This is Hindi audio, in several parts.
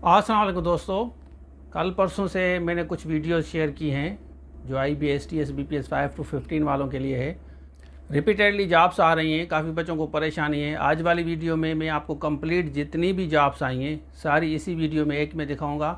अस्सलाम वालेकुम दोस्तों, कल परसों से मैंने कुछ वीडियोस शेयर की हैं जो IBSTS BPS 5 to 15 वालों के लिए है। रिपीटेडली जॉब्स आ रही हैं, काफ़ी बच्चों को परेशानी है। आज वाली वीडियो में मैं आपको कंप्लीट जितनी भी जॉब्स आई हैं सारी इसी वीडियो में एक में दिखाऊंगा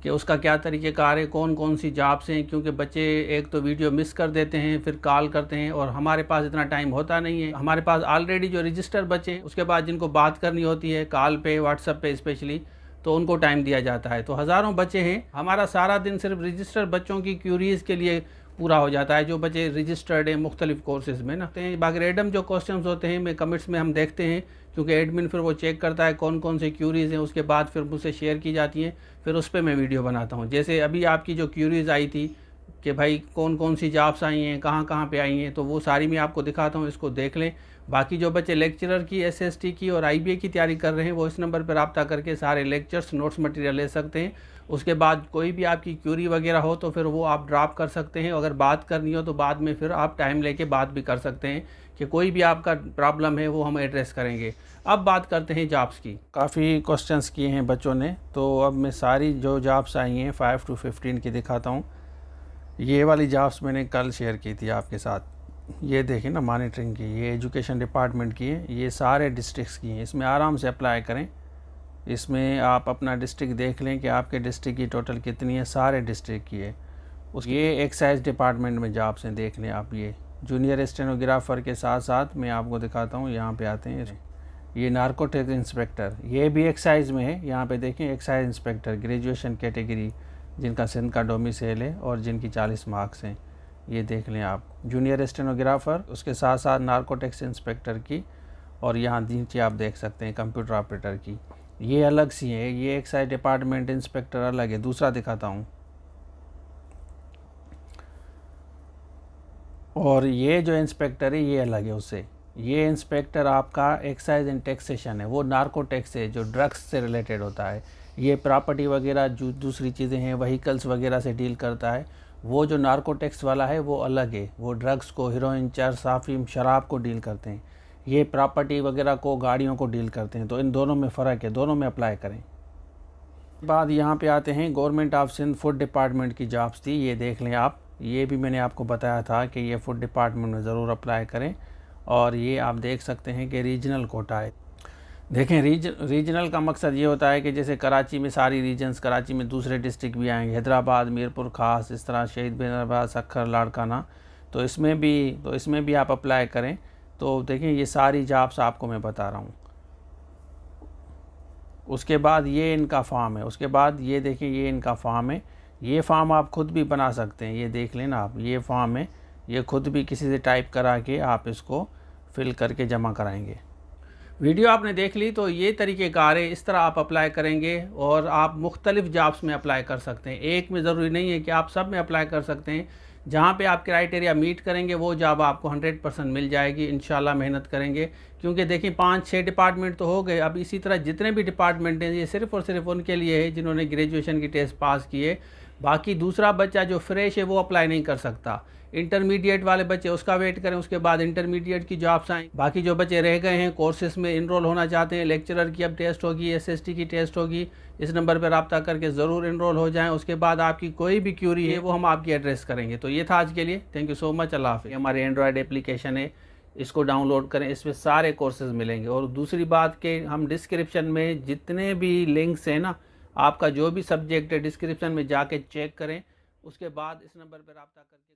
कि उसका क्या तरीक़ेकार है, कौन कौन सी जॉब्स हैं। क्योंकि बच्चे एक तो वीडियो मिस कर देते हैं, फिर कॉल करते हैं और हमारे पास इतना टाइम होता नहीं है। हमारे पास ऑलरेडी जो रजिस्टर बच्चे हैं उसके बाद जिनको बात करनी होती है कॉल पे, व्हाट्सएप पे स्पेशली, तो उनको टाइम दिया जाता है। तो हज़ारों बच्चे हैं, हमारा सारा दिन सिर्फ रजिस्टर बच्चों की क्यूरीज़ के लिए पूरा हो जाता है जो बच्चे रजिस्टर्ड हैं मुख्तलिफ कोर्सेज़ में ना। बाकी रेडम जो क्वेश्चंस होते हैं मैं कमेंट्स में हम देखते हैं, क्योंकि एडमिन फिर वो चेक करता है कौन कौन से क्यूरीज़ हैं, उसके बाद फिर मुझसे शेयर की जाती हैं, फिर उस पर मैं वीडियो बनाता हूँ। जैसे अभी आपकी जो क्यूरीज़ आई थी कि भाई कौन कौन सी जॉब्स आई हैं, कहाँ कहाँ पे आई हैं, तो वो सारी मैं आपको दिखाता हूँ, इसको देख लें। बाकी जो बच्चे लेक्चरर की, SST की और IBA की तैयारी कर रहे हैं वो इस नंबर पर रब्ता करके सारे लेक्चर्स, नोट्स, मटेरियल ले सकते हैं। उसके बाद कोई भी आपकी क्यूरी वगैरह हो तो फिर वो आप ड्रॉप कर सकते हैं। अगर बात करनी हो तो बाद में फिर आप टाइम लेके बात भी कर सकते हैं कि कोई भी आपका प्रॉब्लम है वो हम एड्रेस करेंगे। अब बात करते हैं जॉब्स की। काफ़ी क्वेश्चंस किए हैं बच्चों ने, तो अब मैं सारी जो जॉब्स आई हैं 5 to 15 की दिखाता हूँ। ये वाली जॉब्स मैंने कल शेयर की थी आपके साथ। ये देखें ना, मॉनिटरिंग की, ये एजुकेशन डिपार्टमेंट की है, ये सारे डिस्ट्रिक्ट्स की हैं। इसमें आराम से अप्लाई करें। इसमें आप अपना डिस्ट्रिक्ट देख लें कि आपके डिस्ट्रिक्ट की टोटल कितनी है, सारे डिस्ट्रिक्ट की है। ये एक्साइज डिपार्टमेंट में जॉब्स हैं, देख लें आप। ये जूनियर स्टेनोग्राफर के साथ साथ मैं आपको दिखाता हूँ, यहाँ पे आते हैं। ये नारकोटिक इंस्पेक्टर, ये भी एक्साइज में है। यहाँ पे देखें, एक्साइज इंस्पेक्टर ग्रेजुएशन कैटेगरी, जिनका सिंध का डोमिसाइल है और जिनकी 40 मार्क्स हैं, ये देख लें आप। जूनियर स्टेनोग्राफर, उसके साथ साथ नारकोटिक्स इंस्पेक्टर की, और यहाँ नीचे आप देख सकते हैं कंप्यूटर ऑपरेटर की। ये अलग सी है, ये एक्साइज डिपार्टमेंट इंस्पेक्टर अलग है। दूसरा दिखाता हूँ, और ये जो इंस्पेक्टर है ये अलग है उससे। ये इंस्पेक्टर आपका एक्साइज एंड टैक्सेशन है, वो नार्कोटेक्स है जो ड्रग्स से रिलेटेड होता है। ये प्रॉपर्टी वगैरह जो दूसरी चीज़ें हैं, व्हीकल्स वगैरह से डील करता है। वो जो नार्कोटेक्स वाला है वो अलग है, वो ड्रग्स को, हीरोइन, चरस, अफीम, शराब को डील करते हैं। ये प्रॉपर्टी वगैरह को, गाड़ियों को डील करते हैं। तो इन दोनों में फ़र्क है, दोनों में अप्लाई करें। बाद यहाँ पे आते हैं, government of Sindh food department की जॉब्स थी, ये देख लें आप। ये भी मैंने आपको बताया था कि ये फूड डिपार्टमेंट में ज़रूर अप्लाई करें। और ये आप देख सकते हैं कि रीजनल कोटा है। देखें, रीजनल का मकसद ये होता है कि जैसे कराची में सारी रीजन्स, कराची में दूसरे डिस्ट्रिक्ट भी आएंगे, हैदराबाद, मीरपुर ख़ास, इस तरह शहीद बेनरबाद, सक्खर, लाड़काना, तो इसमें भी आप अप्लाई करें। तो देखें, ये सारी जॉब्स आपको मैं बता रहा हूँ। उसके बाद ये इनका फॉर्म है, उसके बाद ये देखें, ये इनका फॉर्म है। ये फॉर्म आप ख़ुद भी बना सकते हैं, ये देख लेना आप। ये फॉर्म है, ये ख़ुद भी किसी से टाइप करा के आप इसको फिल करके जमा कराएंगे। वीडियो आपने देख ली, तो ये तरीक़ेकार है, इस तरह आप अप्लाई करेंगे और आप मुख्तलिफ जॉब्स में अप्लाई कर सकते हैं। एक में ज़रूरी नहीं है कि आप सब में अप्लाई कर सकते हैं। जहाँ पे आप क्राइटेरिया मीट करेंगे वो जॉब आपको 100% मिल जाएगी इंशाल्लाह। मेहनत करेंगे, क्योंकि देखिए 5-6 डिपार्टमेंट तो हो गए। अब इसी तरह जितने भी डिपार्टमेंट हैं ये सिर्फ़ और सिर्फ उनके लिए है जिन्होंने ग्रेजुएशन की टेस्ट पास किए। बाकी दूसरा बच्चा जो फ्रेश है वो अप्लाई नहीं कर सकता। इंटरमीडिएट वाले बच्चे उसका वेट करें, उसके बाद इंटरमीडिएट की जॉब्स आएँ। बाकी जो बच्चे रह गए हैं, कोर्सेज़ में इनरोल होना चाहते हैं, लेक्चरर की अब टेस्ट होगी, SST की टेस्ट होगी, इस नंबर पर रब्ता करके ज़रूर इनरोल हो जाएं। उसके बाद आपकी कोई भी क्यूरी है वो हम आपकी एड्रेस करेंगे। तो ये था आज के लिए, थैंक यू सो मच, अल्लाह हाफ़िज़। हमारे एंड्रॉयड एप्लीकेशन है, इसको डाउनलोड करें, इसमें सारे कोर्सेज़ मिलेंगे। और दूसरी बात कि हम डिस्क्रिप्शन में जितने भी लिंक्स हैं ना, आपका जो भी सब्जेक्ट है डिस्क्रिप्शन में जाके चेक करें, उसके बाद इस नंबर पर रब्ता करके